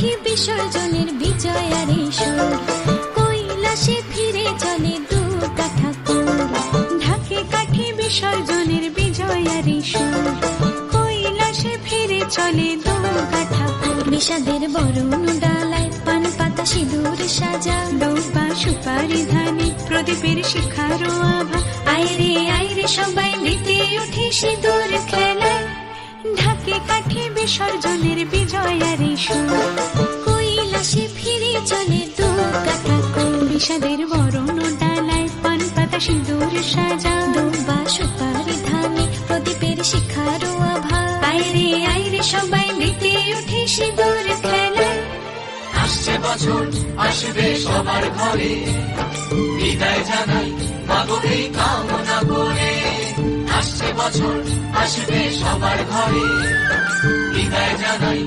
কাঠি বিসর্জনের বিজয়ারে সুর, কৈলাসে ফিরে চলে দুর্গা ঠাকুর। ঢাকে কাঠি বিসর্জনের বিজয়ারে সুর, কৈলাসে ফিরে চলে দুর্গা ঠাকুর। বিষাদের বরণ ডালায় পান পাতা সিঁদুর সাজা, দৌবা সুপারি ধানে প্রদীপের শিখারো আভা। আইরে সবাই মেতে উঠে সিঁদুর খেলায়, ঢাকে কাঠি বিসর্জনের বিজয়ারে সুর, কৈলাসে ফিরে চলে দুর্গা ঠাকুর। বিষাদের বরণ ডালায় পান পাতা সিঁদুর সাজা, দৌবা সুপারি ধানে প্রদীপের শিখারো আভা। আইরে সবাই মেতে উঠে সিঁদুর খেলায়। আসছে বছর আসবে সবার ঘরে, বিদায় জানাই মাগো এই কামনা করে। আসছে বছর আসবে সবার ঘরে, বিদায় জানাই।